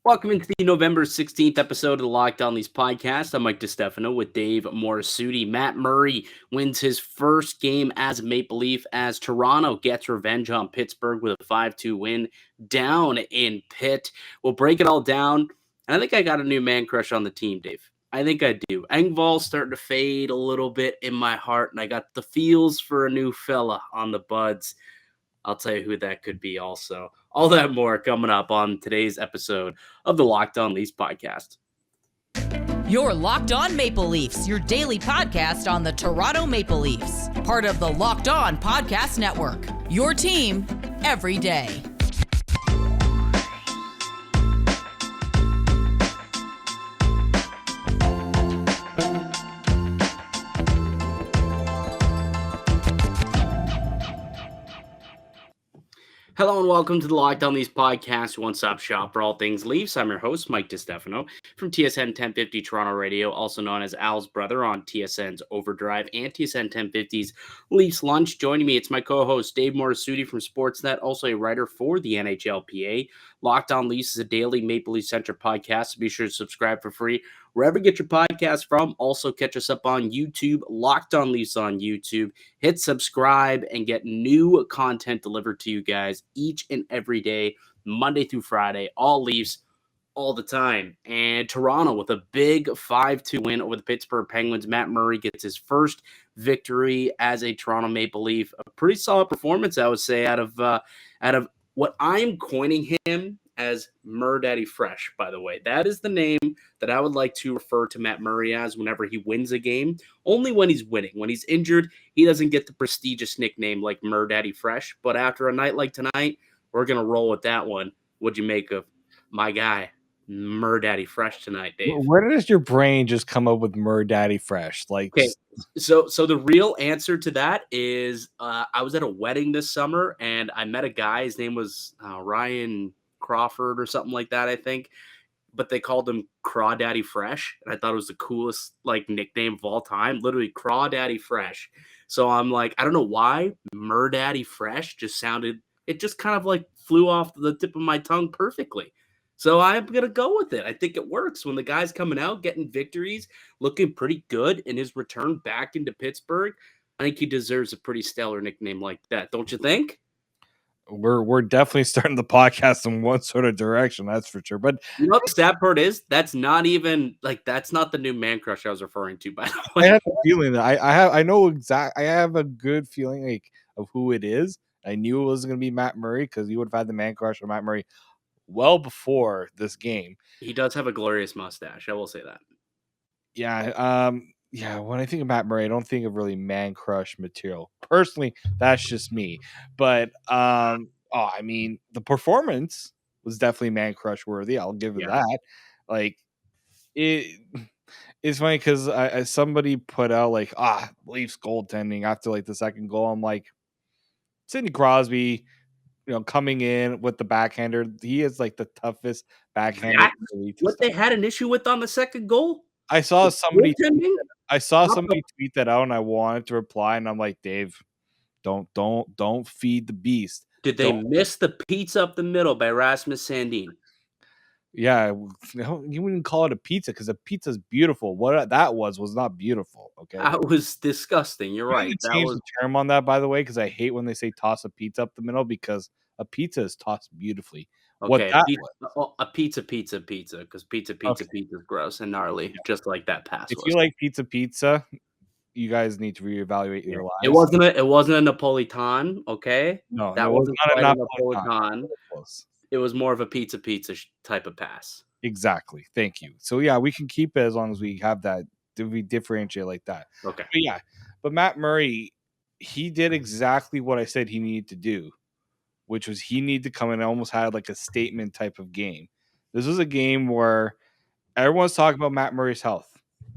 Welcome into the November 16th episode of the Locked On Leafs podcast. I'm Mike DiStefano with Dave Morassutti. Matt Murray wins his first game as a Maple Leaf as Toronto gets revenge on Pittsburgh with a 5-2 win down in Pitt. We'll break it all down. And I think I got a new man crush on the team, Dave. I think I do. Engvall's starting to fade a little bit in my heart, and I got the feels for a new fella on the buds. I'll tell you who that could be also. All that more coming up on today's episode of the Locked On Leafs podcast. You're Locked On Maple Leafs, your daily podcast on the Toronto Maple Leafs. Part of the Locked On Podcast Network, your team every day. Hello and welcome to the Locked On Leafs podcast, one-stop shop for all things Leafs. I'm your host, Mike DiStefano from TSN 1050 Toronto Radio, also known as Al's brother on TSN's Overdrive and TSN 1050's Leafs Lunch. Joining me, it's my co-host, Dave Morassutti from Sportsnet, also a writer for the NHLPA. Locked On Leafs is a daily Maple Leaf-centric podcast, so be sure to subscribe for free wherever you get your podcast from. Also, catch us up on YouTube, Locked On Leafs on YouTube. Hit subscribe and get new content delivered to you guys each and every day, Monday through Friday, all Leafs, all the time. And Toronto with a big 5-2 win over the Pittsburgh Penguins. Matt Murray gets his first victory as a Toronto Maple Leaf. A pretty solid performance, I would say, out of what I'm coining him as Mur Daddy Fresh, by the way. That is the name that I would like to refer to Matt Murray as whenever he wins a game. Only when he's winning. When he's injured, he doesn't get the prestigious nickname like Mur Daddy Fresh. But after a night like tonight, we're going to roll with that one. What'd you make of my guy, Mur Daddy Fresh tonight, Dave? Where does your brain just come up with Mur Daddy Fresh? Okay, so the real answer to that is I was at a wedding this summer, and I met a guy. His name was Ryan Crawford or something like that, I think. But they called him Crawdaddy Fresh, and I thought it was the coolest nickname of all time. Literally, Crawdaddy Fresh. So I'm like, I don't know why Mur Daddy Fresh just sounded. It just kind of flew off the tip of my tongue perfectly. So I'm gonna go with it. I think it works when the guy's coming out, getting victories, looking pretty good in his return back into Pittsburgh. I think he deserves a pretty stellar nickname like that, don't you think? We're definitely starting the podcast in one sort of direction, that's for sure. But you know what the sad part is? That's not even that's not the new man crush I was referring to, by the way. I have a feeling that I have a good feeling of who it is. I knew it was gonna be Matt Murray because you would have had the man crush on Matt Murray well before this game. He does have a glorious mustache, I will say that. Yeah, when I think of Matt Murray, I don't think of really man crush material. Personally, that's just me. But the performance was definitely man crush worthy. I'll give it that. It's funny because somebody put out Leafs goaltending after the second goal. I'm like, Sidney Crosby, coming in with the backhander. He is the toughest backhander. What they had an issue with on the second goal? I saw somebody tweet that out, and I wanted to reply, and I'm like, Dave, don't feed the beast. Did they miss the pizza up the middle by Rasmus Sandin? Yeah, you wouldn't call it a pizza because a pizza's beautiful. What that was not beautiful. Okay, that was disgusting. You're right. That was the term on that, by the way, because I hate when they say toss a pizza up the middle because a pizza is tossed beautifully. Okay, a pizza, because pizza is gross and gnarly, just like that pass. If you like pizza, you guys need to reevaluate your lives. It wasn't a Napolitan, okay? No, that wasn't a Napolitan. It was more of a pizza type of pass. Exactly. Thank you. So yeah, we can keep it as long as we have that. We differentiate like that. Okay. But Matt Murray, he did exactly what I said he needed to do, which was he needed to come in and almost had a statement type of game. This was a game where everyone's talking about Matt Murray's health.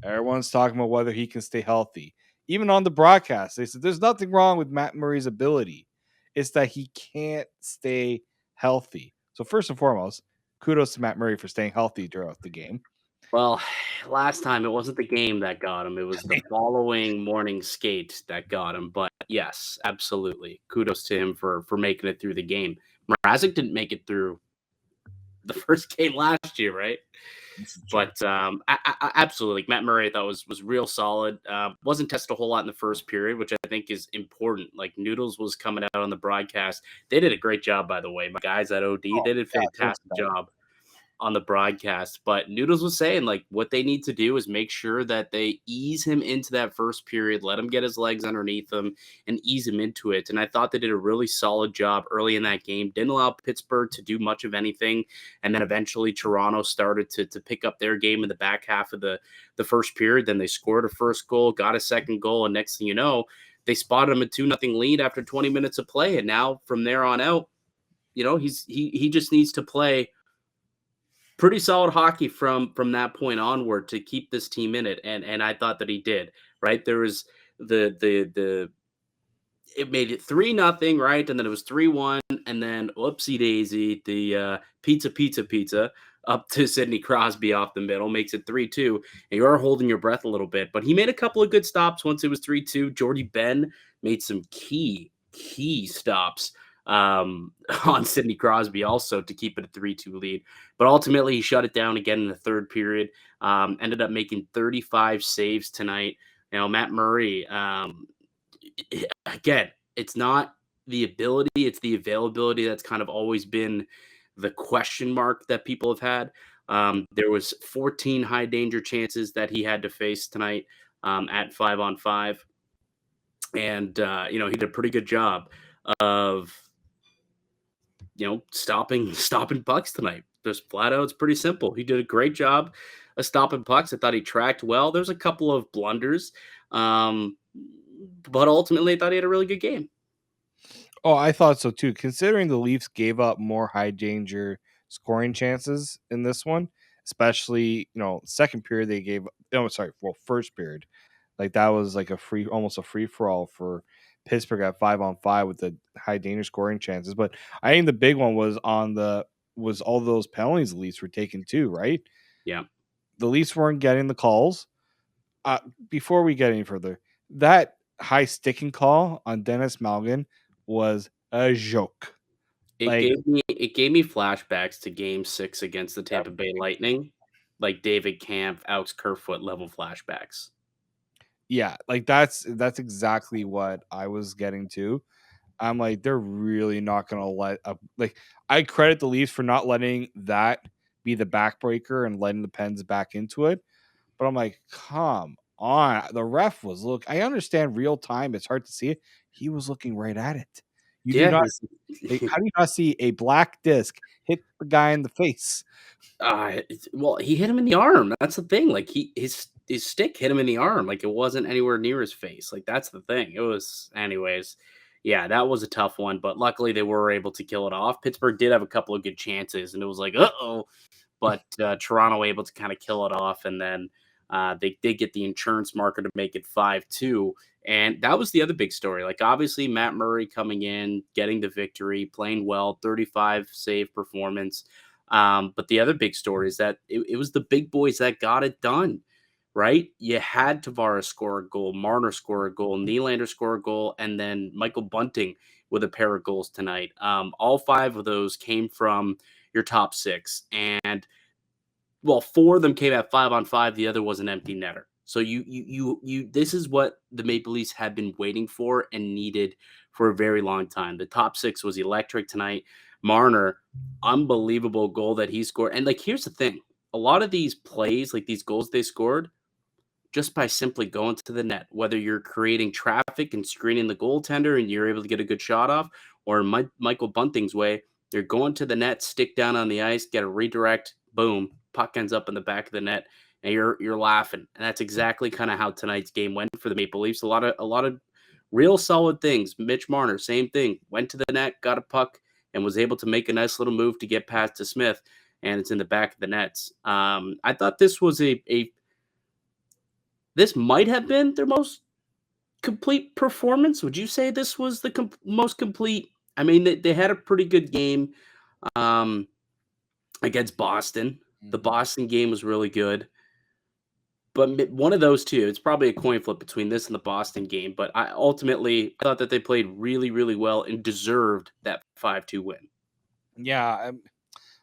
Everyone's talking about whether he can stay healthy. Even on the broadcast, they said there's nothing wrong with Matt Murray's ability. It's that he can't stay healthy. So first and foremost, kudos to Matt Murray for staying healthy throughout the game. Well, last time it wasn't the game that got him. It was the following morning skate that got him. But yes, absolutely. Kudos to him for making it through the game. Mrazek didn't make it through the first game last year, right? But absolutely, Matt Murray I thought was real solid. Wasn't tested a whole lot in the first period, which I think is important. Like Noodles was coming out on the broadcast. They did a great job, by the way. My guys at OD, they did a fantastic job on the broadcast. But Noodles was saying like what they need to do is make sure that they ease him into that first period, let him get his legs underneath him and ease him into it. And I thought they did a really solid job early in that game. Didn't allow Pittsburgh to do much of anything. And then eventually Toronto started to pick up their game in the back half of the first period. Then they scored a first goal, got a second goal, and next thing you know, they spotted him a 2-0 lead after 20 minutes of play. And now from there on out, he just needs to play pretty solid hockey from that point onward to keep this team in it, and I thought that he did. Right, there was the it made it 3-0, right, and then it was 3-1, and then whoopsie daisy, the pizza up to Sidney Crosby off the middle makes it 3-2, and you are holding your breath a little bit, but he made a couple of good stops once it was 3-2. Jordy Ben made some key stops on Sidney Crosby also to keep it a 3-2 lead. But ultimately, he shut it down again in the third period, ended up making 35 saves tonight. Matt Murray, again, it's not the ability, it's the availability that's kind of always been the question mark that people have had. There was 14 high danger chances that he had to face tonight at 5-on-5. And, he did a pretty good job of stopping pucks tonight. Just flat out, it's pretty simple. He did a great job of stopping pucks. I thought he tracked well. There's a couple of blunders, but ultimately, I thought he had a really good game. Oh, I thought so too. Considering the Leafs gave up more high danger scoring chances in this one, especially second period they gave. First period, like that was like almost a free for all for Pittsburgh at 5-on-5 with the high danger scoring chances. But I think the big one was all those penalties the Leafs were taking too, right? Yeah, the Leafs weren't getting the calls. Before we get any further, that high sticking call on Dennis Malgin was a joke. It gave me flashbacks to Game 6 against the Tampa Bay Lightning, like David Kampf, Alex Kerfoot level flashbacks. Yeah, like that's exactly what I was getting to. I'm like, they're really not going to let up. Like, I credit the Leafs for not letting that be the backbreaker and letting the Pens back into it. But I'm like, come on. The ref was I understand real time. It's hard to see it. He was looking right at it. You do not. How do you not see a black disc hit the guy in the face? Well, he hit him in the arm. That's the thing. Like his stick hit him in the arm. Like it wasn't anywhere near his face. Like that's the thing. It was, anyways. Yeah, that was a tough one, but luckily they were able to kill it off. Pittsburgh did have a couple of good chances, and it was like, uh-oh. But Toronto able to kind of kill it off, and then they did get the insurance marker to make it 5-2. And that was the other big story. Like, obviously, Matt Murray coming in, getting the victory, playing well, 35 save performance. But the other big story is that it was the big boys that got it done. Right? You had Tavares score a goal, Marner score a goal, Nylander score a goal, and then Michael Bunting with a pair of goals tonight. All 5 of those came from your top 6. And, well, 4 of them came at 5-on-5. The other was an empty netter. So you this is what the Maple Leafs had been waiting for and needed for a very long time. The top 6 was electric tonight. Marner, unbelievable goal that he scored. And, like, here's the thing. A lot of these plays, like these goals they scored, just by simply going to the net, whether you're creating traffic and screening the goaltender and you're able to get a good shot off, or Michael Bunting's way, you're going to the net, stick down on the ice, get a redirect, boom, puck ends up in the back of the net, and you're laughing. And that's exactly kind of how tonight's game went for the Maple Leafs. A lot of real solid things. Mitch Marner, same thing, went to the net, got a puck, and was able to make a nice little move to get past to Smith, and it's in the back of the nets. I thought this was this might have been their most complete performance. Would you say this was the most complete? I mean, they had a pretty good game against Boston. The Boston game was really good. But one of those two, it's probably a coin flip between this and the Boston game. But I thought that they played really, really well and deserved that 5-2 win. Yeah,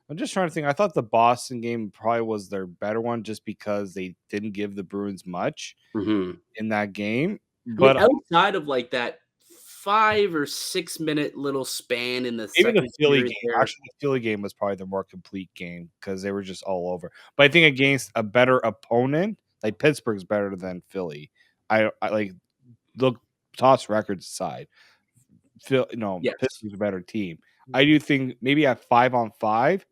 I'm just trying to think. I thought the Boston game probably was their better one just because they didn't give the Bruins much Mhm. in that game. I mean, But outside of, like, that 5 or 6-minute little span in the maybe the second Philly period game. there. Actually, the Philly game was probably the more complete game because they were just all over. But I think against a better opponent, like Pittsburgh's better than Philly. I like look toss records aside. Yes. Pittsburgh's a better team. I do think maybe at 5-on-5,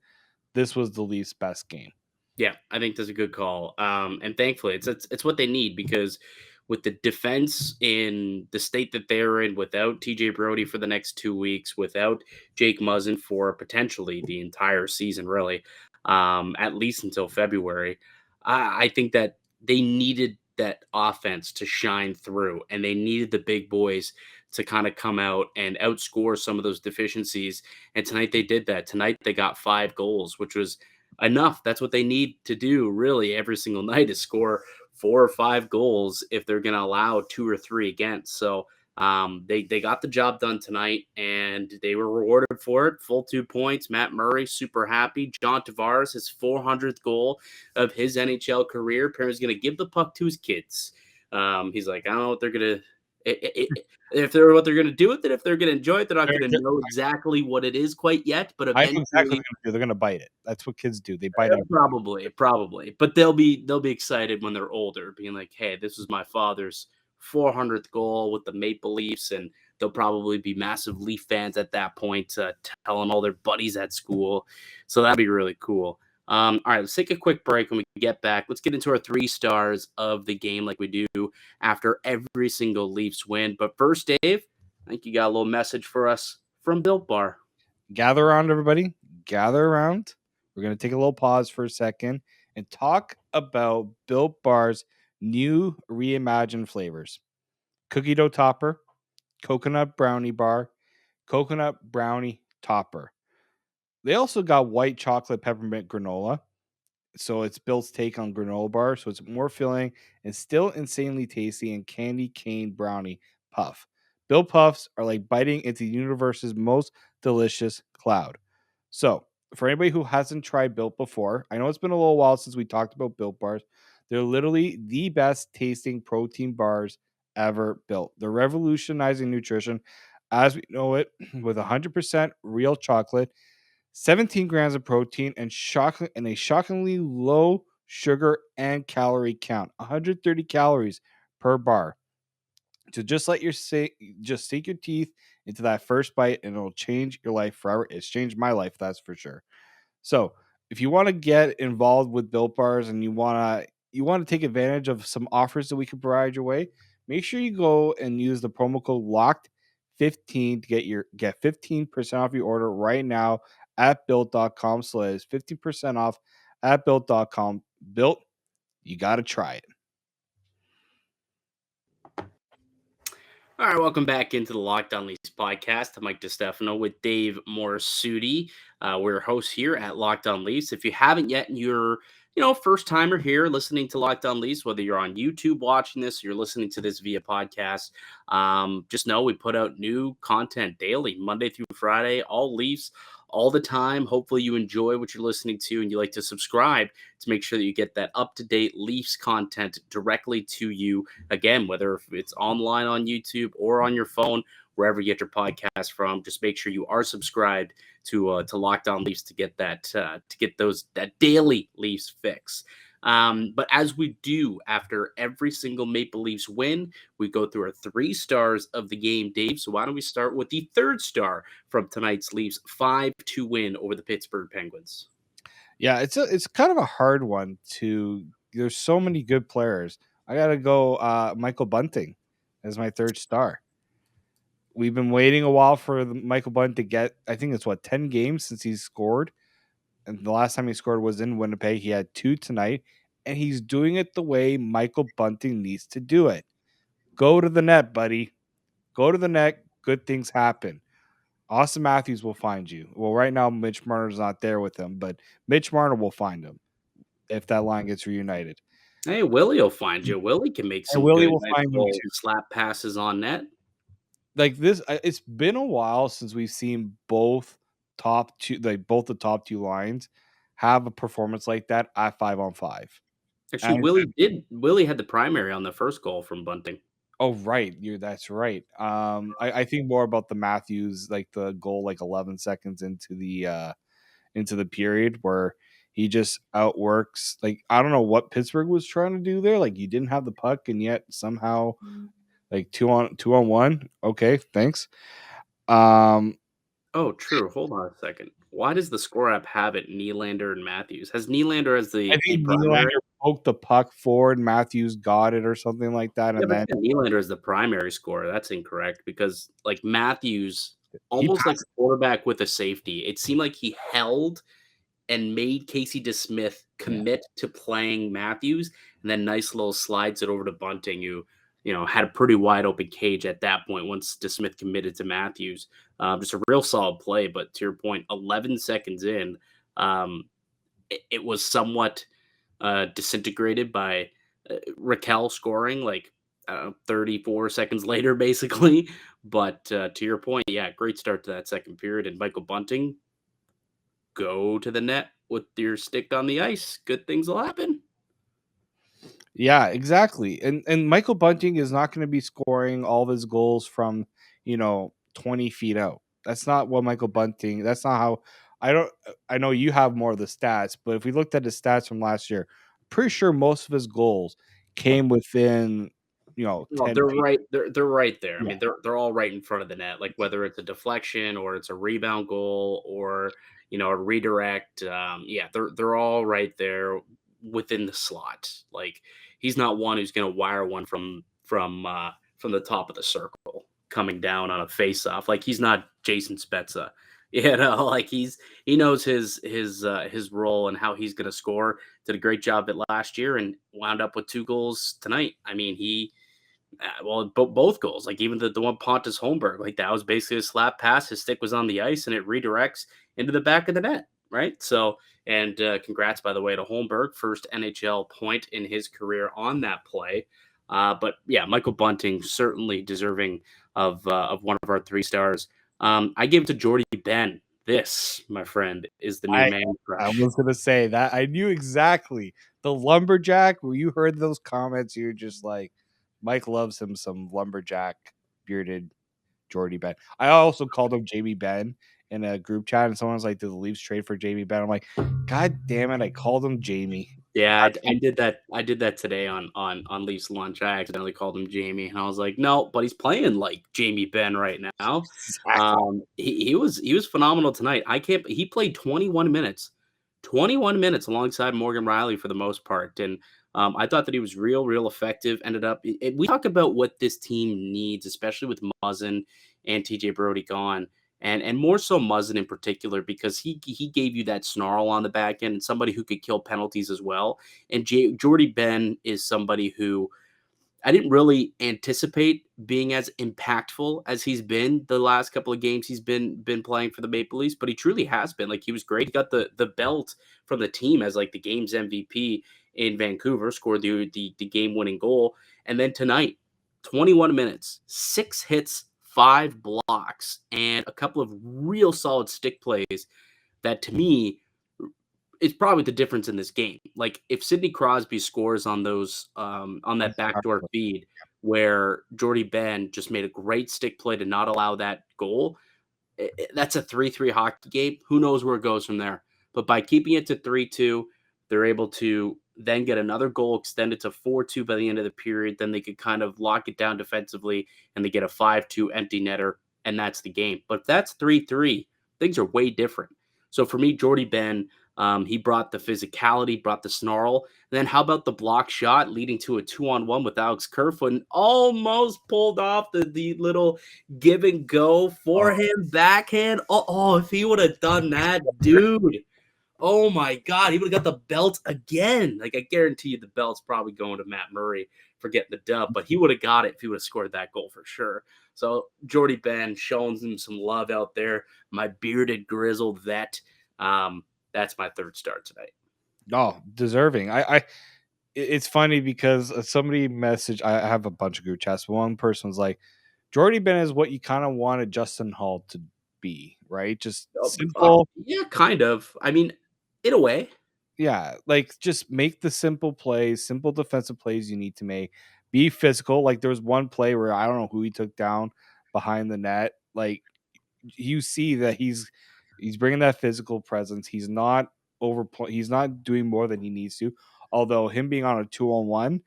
this was the Leafs' best game. Yeah, I think that's a good call. And thankfully, it's what they need because with the defense in the state that they're in, without TJ Brody for the next 2 weeks, without Jake Muzzin for potentially the entire season, really, at least until February, I think that they needed that offense to shine through, and they needed the big boys to kind of come out and outscore some of those deficiencies. And tonight they did that. Tonight they got 5 goals, which was enough. That's what they need to do really every single night is score 4 or 5 goals if they're going to allow 2 or 3 against. So they got the job done tonight and they were rewarded for it. Full 2 points. Matt Murray super happy. John Tavares his 400th goal of his NHL career. Perry's going to give the puck to his kids. He's like, I don't know what they're going to. If they're what they're going to do with it, if they're going to enjoy it, they're not going to know exactly what it is quite yet. But I know exactly what eventually, they're gonna do. They're gonna bite it. That's what kids do. They bite it. probably, but they'll be excited when they're older, being like, "Hey, this was my father's 400th goal with the Maple Leafs," and they'll probably be massive Leaf fans at that point, telling all their buddies at school. So that'd be really cool. All right, let's take a quick break. When we get back, let's get into our 3 stars of the game, like we do after every single Leafs win. But first, Dave, I think you got a little message for us from Built Bar. Gather around, everybody. Gather around. We're gonna take a little pause for a second and talk about Built Bar's new reimagined flavors: cookie dough topper, coconut brownie bar, coconut brownie topper. They also got white chocolate peppermint granola. So it's Bill's take on granola bar. So it's more filling and still insanely tasty, and candy cane brownie puff. Bill puffs are like biting into the universe's most delicious cloud. So for anybody who hasn't tried Built before, I know it's been a little while since we talked about Built bars. They're literally the best tasting protein bars ever built. They're revolutionizing nutrition as we know it with 100% real chocolate, 17 grams of protein, and a shockingly low sugar and calorie count. 130 calories per bar. So just sink your teeth into that first bite and it'll change your life forever. It's changed my life, that's for sure. So if you want to get involved with Built Bars and you want to take advantage of some offers that we can provide your way, make sure you go and use the promo code LOCKED15 to get 15% off your order right now at built.com. So that is 15% off at built.com. Built, you got to try it. All right, welcome back into the Locked On Leafs podcast. I'm Mike DiStefano with Dave Morassutti. We're hosts here at Locked On Leafs. If you haven't yet, and you're first timer here listening to Locked On Leafs, whether you're on YouTube watching this, or you're listening to this via podcast, just know we put out new content daily, Monday through Friday, all Leafs, all the time. Hopefully you enjoy what you're listening to and you like to subscribe to make sure that you get that up-to-date Leafs content directly to you. Again, whether it's online on YouTube or on your phone, wherever you get your podcast from, just make sure you are subscribed to Locked On Leafs to get that that daily Leafs fix. But as we do after every single Maple Leafs win, we go through our 3 stars of the game, Dave. So why don't we start with the 3rd star from tonight's Leafs 5-2 win over the Pittsburgh Penguins? Yeah, it's kind of a hard one to. There's so many good players. I gotta go Michael Bunting as my 3rd star. We've been waiting a while for Michael Bunting to get. I think it's 10 games since he's scored, and the last time he scored was in Winnipeg. He had 2 tonight, and he's doing it the way Michael Bunting needs to do it. Go to the net, buddy. Go to the net. Good things happen. Austin Matthews will find you. Well, right now Mitch Marner's not there with him, but Mitch Marner will find him if that line gets reunited. Hey, Willie will find you. Willie can make And some Willie good will nice find you little too. slap passes on net. Like this, it's been a while since we've seen both top two, like both the top two lines, have a performance like that at 5-on-5. Actually, And Willie had the primary on the first goal from Bunting. oh, right, that's right. I think more about the Matthews, like the goal, like 11 seconds into the period where he just outworks. Like, I don't know what Pittsburgh was trying to do there. Like, you didn't have the puck, and yet somehow, like, two on one. Okay, thanks. Oh, true. Hold on a second. Why does the score app have it Nylander and Matthews? Has Nylander as I the think primary? Nylander poked the puck forward, Matthews got it or something like that, Yeah, and but then Nylander is the primary scorer. That's incorrect because like Matthews, he almost like passed. a quarterback with a safety. It seemed like he held and made Casey DeSmith Yeah. commit to playing Matthews, and then nice little slides it over to Bunting, who had a pretty wide open cage at that point once DeSmith committed to Matthews. Just a real solid play, but to your point, 11 seconds in, it was somewhat disintegrated by Raquel scoring like 34 seconds later, basically. But to your point, yeah, great start to that second period. And Michael Bunting, go to the net with your stick on the ice. Good things will happen. Yeah, exactly. And Michael Bunting is not going to be scoring all of his goals from 20 feet out. That's not what Michael Bunting. That's not how. I don't. I know you have more of the stats, but if we looked at his stats from last year, pretty sure most of his goals came within Well, 10 they're feet. right. They're right there. I Yeah. mean, they're all right in front of the net. Like whether it's a deflection or it's a rebound goal or a redirect. Yeah, they're all right there within the slot. Like he's not one who's going to wire one from the top of the circle coming down on a face off. Like he's not Jason Spezza. Like he knows his role and how he's going to score. Did a great job at last year and wound up with 2 goals tonight. I mean, both goals, like even the one Pontus Holmberg, like that was basically a slap pass. His stick was on the ice and it redirects into the back of the net, right? So, and congrats, by the way, to Holmberg, first NHL point in his career on that play. But yeah, Michael Bunting certainly deserving of one of our 3 stars. I gave it to Jordy Ben. This, my friend, is the new I man I crush. was gonna say that I knew exactly the lumberjack. Where you heard those comments, you're just like, Mike loves him some lumberjack bearded Jordy Ben. I also called him Jamie Ben in a group chat, and someone was like, "Did the Leafs trade for Jamie Ben?" I'm like, "God damn it! I called him Jamie." Yeah, I did that. I did that today on Leafs lunch. I accidentally called him Jamie, and I was like, no, but he's playing like Jamie Benn right now. Exactly. He was phenomenal tonight. I can't. He played 21 minutes alongside Morgan Riley for the most part, and I thought that he was real effective. Ended up. We talk about what this team needs, especially with Muzzin and TJ Brody gone. And more so Muzzin in particular because he gave you that snarl on the back end and somebody who could kill penalties as well. And Jordy Ben is somebody who I didn't really anticipate being as impactful as he's been the last couple of games he's been playing for the Maple Leafs, but he truly has been. Like he was great. He got the belt from the team as like the game's MVP in Vancouver, scored the game-winning goal. And then tonight, 21 minutes, 6 hits, 5 blocks, and a couple of real solid stick plays that to me is probably the difference in this game. Like if Sidney Crosby scores on those on that backdoor feed where Jordy Ben just made a great stick play to not allow that goal, that's a 3-3 hockey game. Who knows where it goes from there? But by keeping it to 3-2, they're able to then get another goal extended to 4-2 by the end of the period. Then they could kind of lock it down defensively and they get a 5-2 empty netter, and that's the game. But if that's 3-3, things are way different. So for me, Jordy Ben, he brought the physicality, brought the snarl. And then how about the block shot leading to a 2-on-1 with Alex Kerfoot and almost pulled off the little give and go forehand, backhand. If he would have done that, dude. Oh my God, he would have got the belt again. Like I guarantee you the belt's probably going to Matt Murray for getting the dub, but he would have got it if he would have scored that goal for sure. So Jordy Ben showing him some love out there. My bearded grizzled vet. That's my 3rd star tonight. Oh, deserving. It's funny because somebody messaged. I have a bunch of group chats. One person was like, "Jordy Ben is what you kind of wanted Justin Hall to be, right? Just simple. Yeah, kind of. I mean, in a way. Yeah, like just make the simple plays, simple defensive plays you need to make. Be physical. Like there was one play where I don't know who he took down behind the net. Like you see that he's bringing that physical presence. He's not overplay. He's not doing more than he needs to. Although him being on a 2-on-1,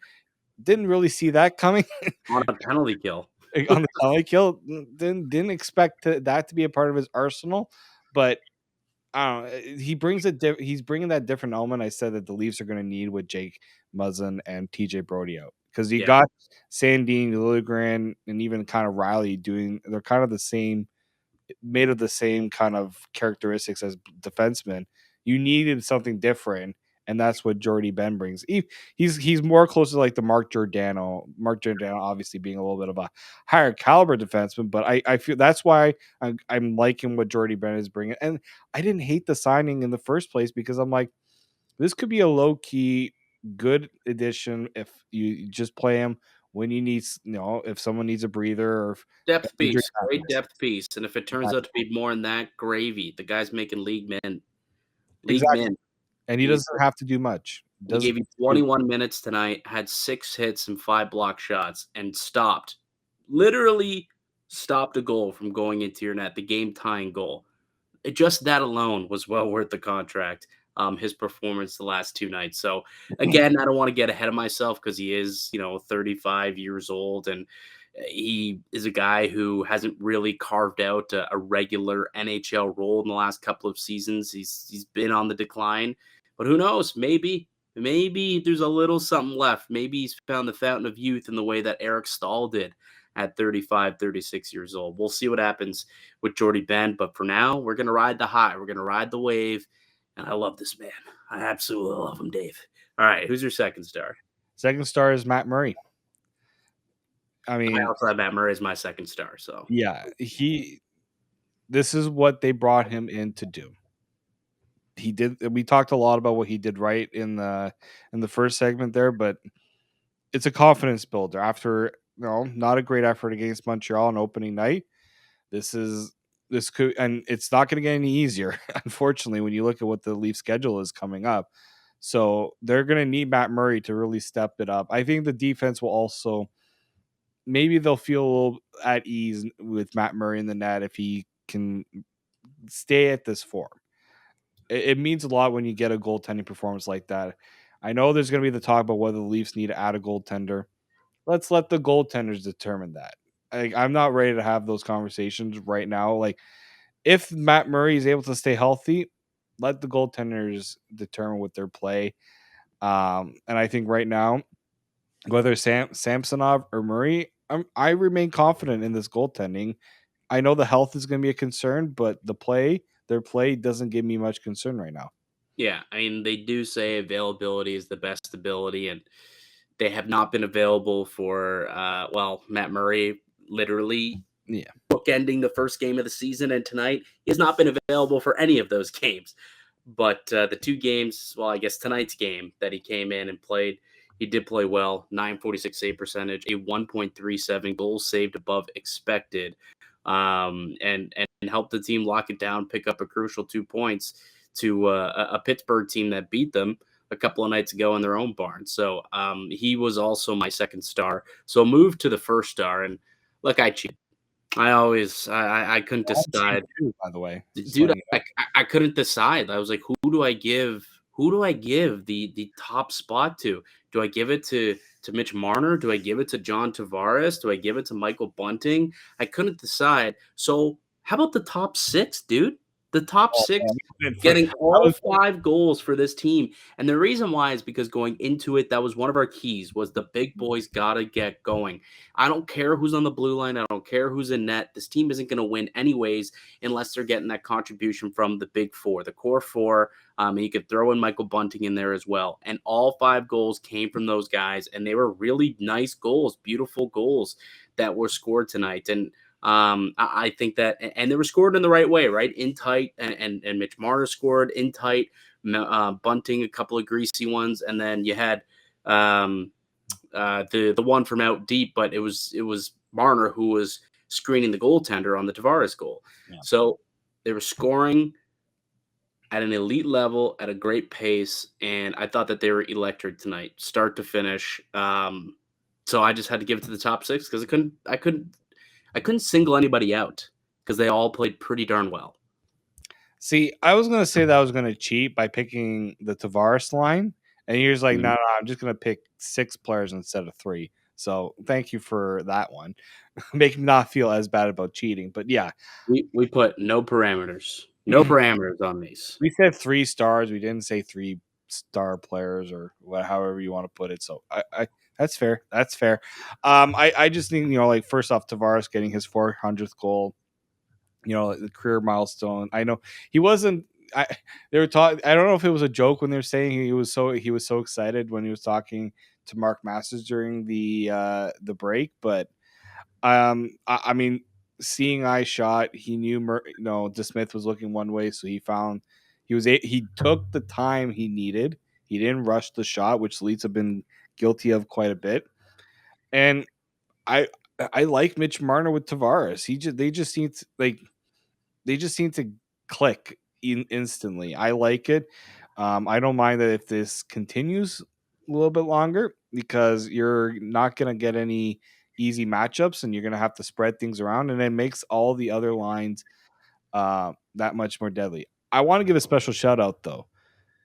didn't really see that coming. On a penalty kill. On the penalty kill, didn't expect that to be a part of his arsenal, but I don't know. He's bringing that different element. I said that the Leafs are going to need with Jake Muzzin and TJ Brody out because you got Sandine, Liljegren, and even kind of Riley doing. They're kind of the same, made of the same kind of characteristics as defensemen. You needed something different, and that's what Jordy Ben brings. He's more close to like the Mark Giordano. Mark Giordano obviously being a little bit of a higher caliber defenseman, but I feel that's why I'm liking what Jordy Ben is bringing. And I didn't hate the signing in the first place because I'm like, this could be a low key good addition if you just play him when you need, if someone needs a breather or if Depth injury piece, great happens. depth piece. And if it turns out to be more than that, gravy. The guy's making league men. Exactly. And he doesn't have to do much. He gave you 21 minutes tonight, had 6 hits and 5 block shots, and literally stopped a goal from going into your net, the game-tying goal. Just that alone was well worth the contract, his performance the last 2 nights. So, again, I don't want to get ahead of myself because he is, 35 years old, and he is a guy who hasn't really carved out a regular NHL role in the last couple of seasons. He's been on the decline, but who knows? Maybe there's a little something left. Maybe he's found the fountain of youth in the way that Eric Stahl did at 35, 36 years old. We'll see what happens with Jordy Ben, but for now, we're going to ride the high. We're going to ride the wave, and I love this man. I absolutely love him, Dave. All right, who's your second star? Second star is Matt Murray. I mean, I also have Matt Murray as my second star. So yeah, this is what they brought him in to do. He did. We talked a lot about what he did right in the first segment there, but it's a confidence builder after not a great effort against Montreal on opening night. This could, and it's not going to get any easier, unfortunately, when you look at what the Leaf schedule is coming up. So they're going to need Matt Murray to really step it up. I think the defense will also. Maybe they'll feel a little at ease with Matt Murray in the net if he can stay at this form. It means a lot when you get a goaltending performance like that. I know there's going to be the talk about whether the Leafs need to add a goaltender. Let's let the goaltenders determine that. I'm not ready to have those conversations right now. Like, if Matt Murray is able to stay healthy, let the goaltenders determine what their play. And I think right now, whether Samsonov or Murray, I remain confident in this goaltending. I know the health is going to be a concern, but their play doesn't give me much concern right now. Yeah, I mean, they do say availability is the best ability, and they have not been available for, Matt Murray literally bookending the first game of the season, and tonight he has not been available for any of those games. But the 2 games, well, I guess tonight's game that he came in and played, he did play well, 946 save percentage, a 1.37 goals saved above expected, and helped the team lock it down, pick up a crucial 2 points to a Pittsburgh team that beat them a couple of nights ago in their own barn. So he was also my second star. So move to the first star. And look, I cheat. I couldn't decide. Too, by the way, dude, I couldn't decide. I was like, who do I give the top spot to? Do I give it to Mitch Marner? Do I give it to John Tavares? Do I give it to Michael Bunting? I couldn't decide. So how about the top 6, dude? The top 6 getting all 5 goals for this team. And the reason why is because going into it, that was one of our keys, was the big boys got to get going. I don't care who's on the blue line. I don't care who's in net. This team isn't going to win anyways unless they're getting that contribution from the big 4, the core 4. And you could throw in Michael Bunting in there as well. And all 5 goals came from those guys. And they were really nice goals, beautiful goals that were scored tonight. And I think that, and they were scored in the right way, right? In tight, and Mitch Marner scored in tight, Bunting a couple of greasy ones, and then you had the one from out deep, but it was Marner who was screening the goaltender on the Tavares goal. Yeah. So They were scoring at an elite level at a great pace, and I thought that they were electric tonight, start to finish. So I just had to give it to the top six because I couldn't single anybody out because they all played pretty darn well. See, I was going to say that I was going to cheat by picking the Tavares line, and you're just like, no, I'm just going to pick 6 players instead of 3. So thank you for that one. Make me not feel as bad about cheating. But yeah, we put no parameters on these. we said 3 stars. We didn't say 3 star players or however you want to put it. So I that's fair. That's fair. I just think, like, first off, Tavares getting his 400th goal, the career milestone. I know he wasn't. They were talking. I don't know if it was a joke when they were saying he was so excited when he was talking to Mark Masters during the break. But I mean, seeing eye shot, he knew DeSmith was looking one way, so he took the time he needed. He didn't rush the shot, which Leeds have been guilty of quite a bit. And I like Mitch Marner with Tavares. They just seem to click instantly. I like it. I don't mind that if this continues a little bit longer because you're not going to get any easy matchups and you're going to have to spread things around, and it makes all the other lines that much more deadly. I want to give a special shout out though.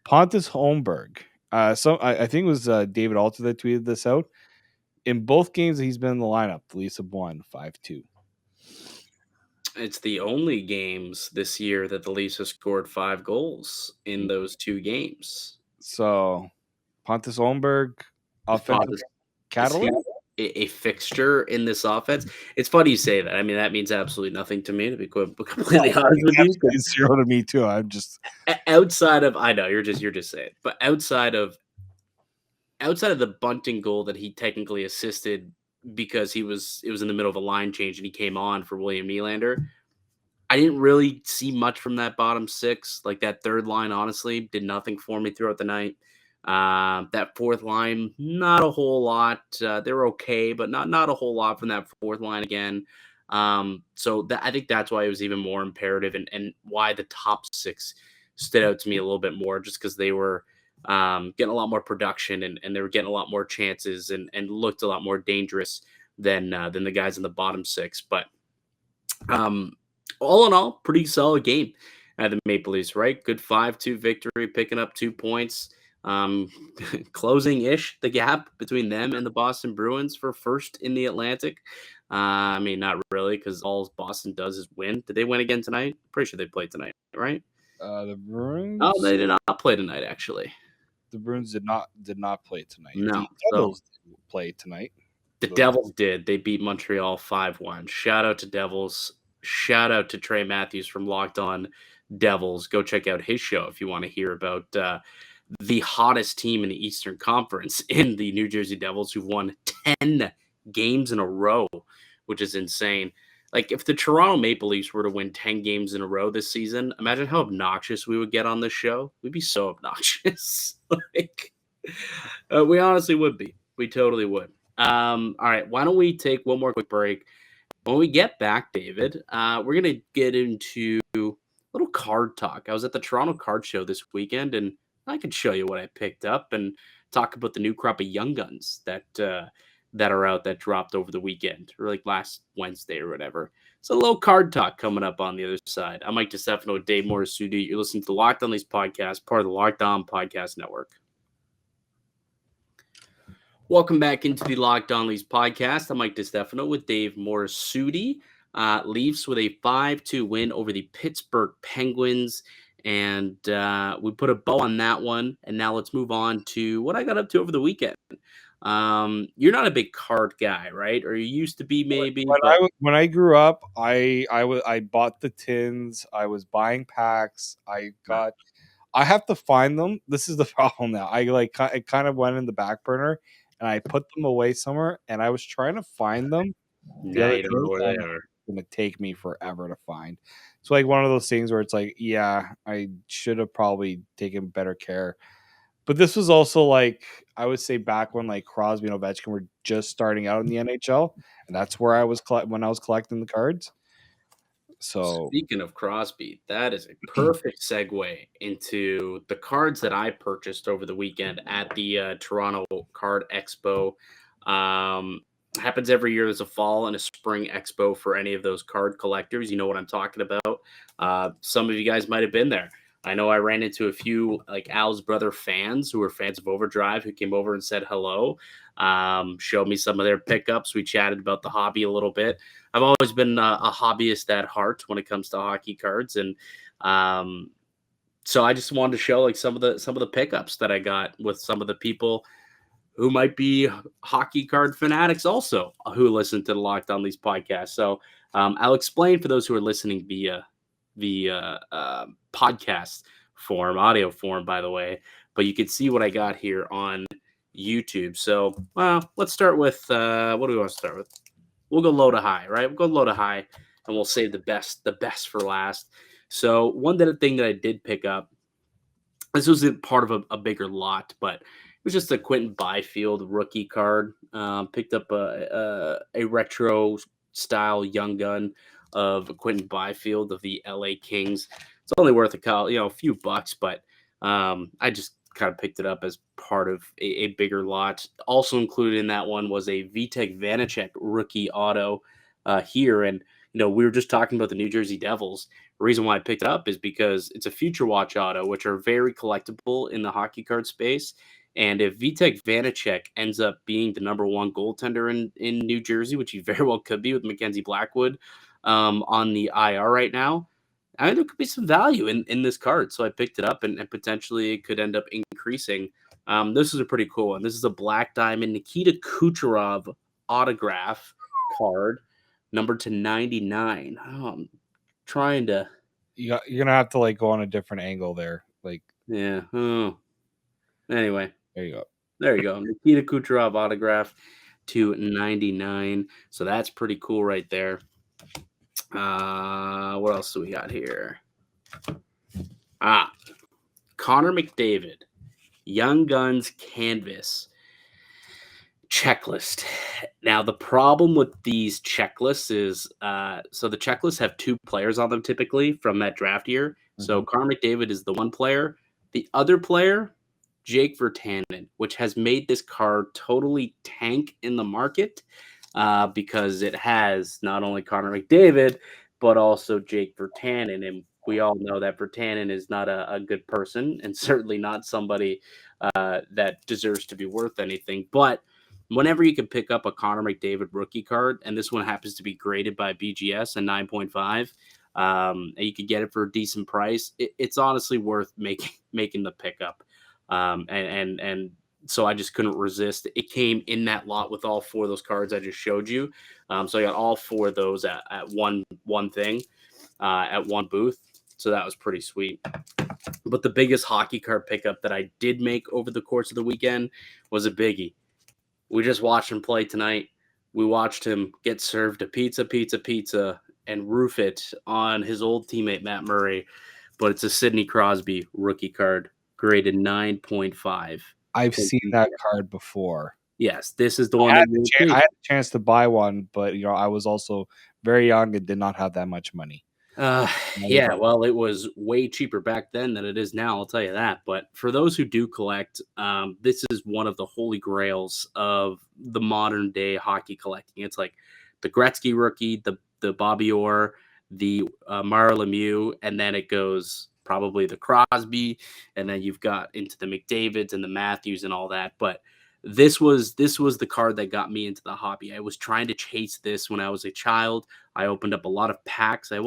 Pontus Holmberg. I think it was David Alter that tweeted this out. In both games that he's been in the lineup, the Leafs have won 5-2. It's the only games this year that the Leafs have scored 5 goals in those 2 games. So, Pontus Holmberg, offensive catalyst, a fixture in this offense. It's funny you say that. I mean, that means absolutely nothing to me, to be completely honest with you. It's zero to me too. I'm just outside of. I know you're just saying, but outside of the bunting goal that he technically assisted because it was in the middle of a line change and he came on for William Nylander. I didn't really see much from that bottom 6. Like, that third line, honestly, did nothing for me throughout the night. That fourth line, not a whole lot. They were okay, but not a whole lot from that fourth line again. So I think that's why it was even more imperative and why the top 6 stood out to me a little bit more, just because they were getting a lot more production and they were getting a lot more chances and looked a lot more dangerous than the guys in the bottom 6. But all in all, pretty solid game at the Maple Leafs, right? Good 5-2 victory, picking up 2 points, closing-ish the gap between them and the Boston Bruins for first in the Atlantic. I mean, not really, because all Boston does is win. Did they win again tonight? Pretty sure they played tonight, right? The Bruins. Oh, they did not play tonight, actually. The Bruins did not play tonight. No, the Devils didn't play tonight. The Devils did. They beat Montreal 5-1. Shout out to Devils. Shout out to Trey Matthews from Locked On Devils. Go check out his show if you want to hear about the hottest team in the Eastern Conference in the New Jersey Devils, who've won 10 games in a row, which is insane. Like, if the Toronto Maple Leafs were to win 10 games in a row this season, imagine how obnoxious we would get on this show. We'd be so obnoxious. We honestly would be. We totally would. All right, why don't we take one more quick break? When we get back, David, we're going to get into a little card talk. I was at the Toronto Card Show this weekend, and I could show you what I picked up and talk about the new crop of young guns that are out that dropped over the weekend, or like last Wednesday or whatever. So a little card talk coming up on the other side. I'm Mike DiStefano with Dave Morassutti. You're listening to the Locked On Leafs podcast, part of the Locked On Podcast Network. Welcome back into the Locked On Leafs podcast. I'm Mike DiStefano with Dave Morassutti. Leafs with a 5-2 win over the Pittsburgh Penguins. And we put a bow on that one. And now let's move on to what I got up to over the weekend. You're not a big card guy, right? Or you used to be, maybe. When I grew up, I bought the tins. I was buying packs. I have to find them. This is the problem now. It kind of went in the back burner. And I put them away somewhere, and I was trying to find them. Yeah, you don't know where they are. It's going to take me forever to find. It's like one of those things where it's like, yeah, I should have probably taken better care. But this was also, like, I would say back when, like, Crosby and Ovechkin were just starting out in the NHL, and that's where I was when I was collecting the cards. So speaking of Crosby, that is a perfect segue into the cards that I purchased over the weekend at the Toronto Card Expo. Happens every year. There's a fall and a spring expo for any of those card collectors. You know what I'm talking about. Some of you guys might have been there. I know I ran into a few like Al's brother fans who were fans of Overdrive who came over and said hello, showed me some of their pickups. We chatted about the hobby a little bit. I've always been a hobbyist at heart when it comes to hockey cards, and so I just wanted to show like some of the pickups that I got with some of the people who might be hockey card fanatics also who listen to the Locked On Leafs podcast. So I'll explain for those who are listening via podcast form, audio form, by the way. But you can see what I got here on YouTube. So, well, let's start with what do we want to start with? We'll go low to high, right? We'll go low to high, and we'll save the best for last. So, thing that I did pick up. This was a part of a bigger lot, but it was just a Quentin Byfield rookie card. Picked up a retro style young gun of Quentin Byfield of the LA Kings. It's only worth a few bucks, but I just kind of picked it up as part of a bigger lot. Also included in that one was a Vitek Vanacek rookie auto here. And, we were just talking about the New Jersey Devils. The reason why I picked it up is because it's a Future Watch auto, which are very collectible in the hockey card space. And if Vitek Vanacek ends up being the number one goaltender in New Jersey, which he very well could be with Mackenzie Blackwood on the IR right now, I think there could be some value in this card. So I picked it up and potentially it could end up increasing. This is a pretty cool one. This is a Black Diamond Nikita Kucherov autograph card, numbered to 99. I'm trying to... you're going to have to like go on a different angle there. Like, yeah. Oh. Anyway. There you go. There you go. Nikita Kucherov autograph to 99. So that's pretty cool right there. What else do we got here? Connor McDavid, Young Guns Canvas checklist. Now, the problem with these checklists is, so the checklists have two players on them typically from that draft year. Mm-hmm. So Connor McDavid is the one player. The other player, Jake Virtanen, which has made this card totally tank in the market because it has not only Connor McDavid, but also Jake Virtanen. And we all know that Virtanen is not a good person and certainly not somebody that deserves to be worth anything. But whenever you can pick up a Connor McDavid rookie card, and this one happens to be graded by BGS at 9.5, and you could get it for a decent price, it's honestly worth making the pickup. And so I just couldn't resist. It came in that lot with all four of those cards I just showed you. So I got all four of those at one thing, at one booth. So that was pretty sweet. But the biggest hockey card pickup that I did make over the course of the weekend was a biggie. We just watched him play tonight. We watched him get served a pizza, and roof it on his old teammate, Matt Murray. But it's a Sidney Crosby rookie card, graded 9.5. I've seen that card before. Yes, this is the one. I had a chance to buy one, but I was also very young and did not have that much money. Yeah, well, it was way cheaper back then than it is now, I'll tell you that. But for those who do collect, this is one of the holy grails of the modern day hockey collecting. It's like the Gretzky rookie, the Bobby Orr, the Mario Lemieux, and then it goes probably the Crosby, and then you've got into the McDavids and the Matthews and all that. But this was the card that got me into the hobby. I was trying to chase this when I was a child. I opened up a lot of packs. I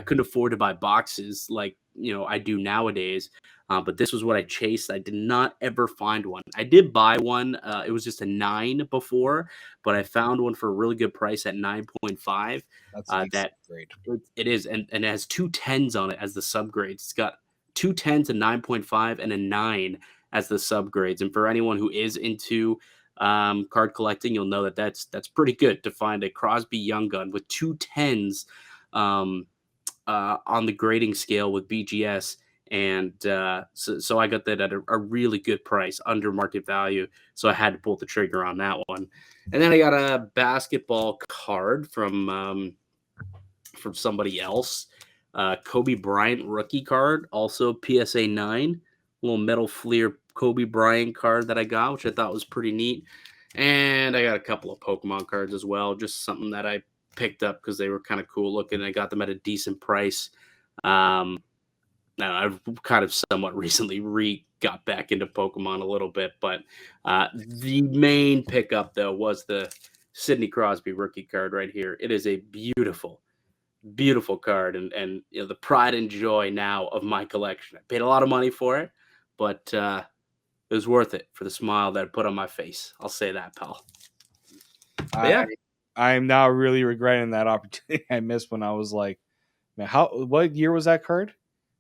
couldn't afford to buy boxes like I do nowadays. But this was what I chased. I did not ever find one. I did buy one. It was just a 9 before, but I found one for a really good price at 9.5. That's great. It is, and it has 2 10s on it as the subgrades. It's got 2 10s, a 9.5, and a 9 as the subgrades. And for anyone who is into card collecting, you'll know that that's pretty good to find a Crosby Young Gun with 2 10s on the grading scale with BGS. And so I got that at a really good price, under market value. So I had to pull the trigger on that one. And then I got a basketball card from from somebody else. Kobe Bryant rookie card, also PSA 9, little metal Fleer Kobe Bryant card that I got, which I thought was pretty neat. And I got a couple of Pokemon cards as well, just something that I picked up because they were kind of cool looking. I got them at a decent price. Now I've kind of somewhat recently got back into Pokemon a little bit, but the main pickup though was the Sidney Crosby rookie card right here. It is a beautiful, beautiful card, and you know, the pride and joy now of my collection. I paid a lot of money for it, but it was worth it for the smile that I put on my face. I'll say that, pal. Yeah. I'm now really regretting that opportunity I missed when I was like, man, what year was that card?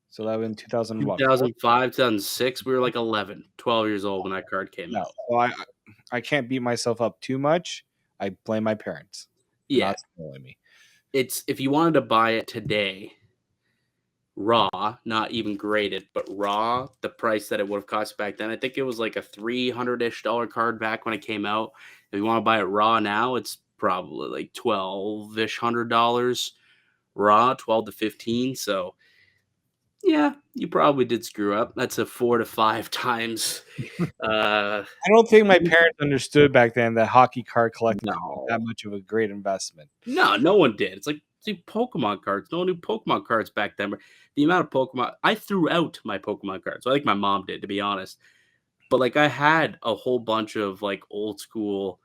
So that was in 2005, 2006. We were like 11, 12 years old when that card came out. So I can't beat myself up too much. I blame my parents. Yeah. Not spoiling me. It's if you wanted to buy it today, raw, not even graded, but raw, the price that it would have cost back then, I think it was like a $300-ish card back when it came out. If you want to buy it raw now, it's probably like $1,200-ish raw, 12 to 15. So yeah, you probably did screw up. That's a 4 to 5 times. I don't think my parents understood back then that hockey card collecting was that much of a great investment. No one did. It's like Pokemon cards. No one knew Pokemon cards back then. The amount of Pokemon, I threw out my Pokemon cards. I think my mom did, to be honest. But like I had a whole bunch of like old school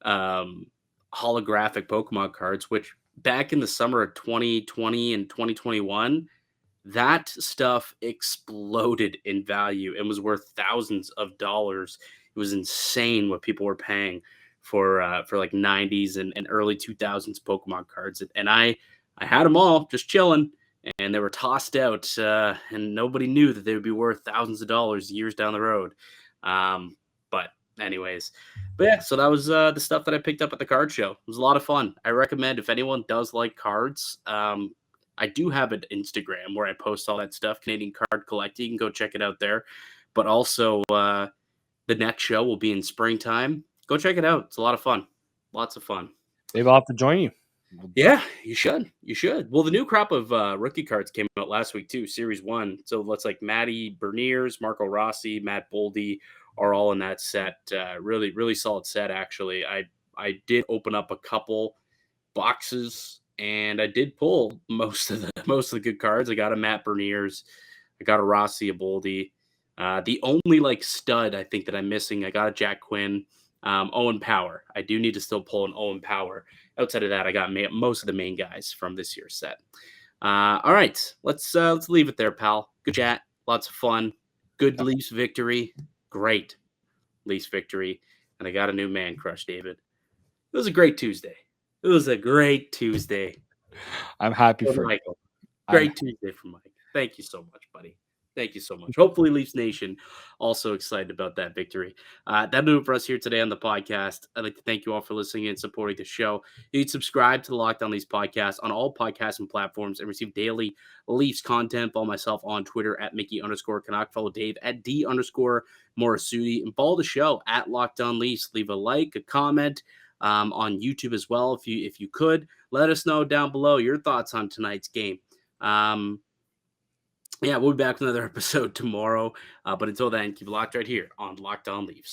holographic Pokemon cards, which back in the summer of 2020 and 2021, that stuff exploded in value and was worth thousands of dollars. It was insane what people were paying for like 90s and early 2000s Pokemon cards. And I had them all just chilling, and they were tossed out, and nobody knew that they would be worth thousands of dollars years down the road. But anyways, yeah, so that was the stuff that I picked up at the card show. It was a lot of fun. I recommend if anyone does like cards, I do have an Instagram where I post all that stuff, Canadian Card Collecting. You can go check it out there. But also, the next show will be in springtime. Go check it out. It's a lot of fun. Lots of fun. Maybe I'll have to join you. Yeah, you should. You should. Well, the new crop of rookie cards came out last week too, Series 1. So let's like Matty Berniers, Marco Rossi, Matt Boldy are all in that set. Really, really solid set, actually. I did open up a couple boxes, and I did pull most of the good cards. I got a Matt Berniers, I got a Rossi, a Boldy. The only like stud I think that I'm missing, I got a Jack Quinn, Owen Power. I do need to still pull an Owen Power. Outside of that, I got most of the main guys from this year's set. All right, let's leave it there, pal. Good chat, lots of fun. Good Leafs victory, great Leafs victory, and I got a new man crush, David. It was a great Tuesday. It was a great Tuesday. I'm happy for Michael. Great Tuesday for Mike. Thank you so much, buddy. Thank you so much. Hopefully, Leafs Nation also excited about that victory. That'll do it for us here today on the podcast. I'd like to thank you all for listening and supporting the show. You can subscribe to the Locked On Leafs podcast on all podcasting platforms and receive daily Leafs content. Follow myself on Twitter at Mickey_Canuck. Follow Dave at D_Morassutti. And follow the show at Locked On Leafs. Leave a like, a comment on YouTube as well. If you could, let us know down below your thoughts on tonight's game. Yeah, we'll be back with another episode tomorrow. But until then, keep it locked right here on Locked On Leafs.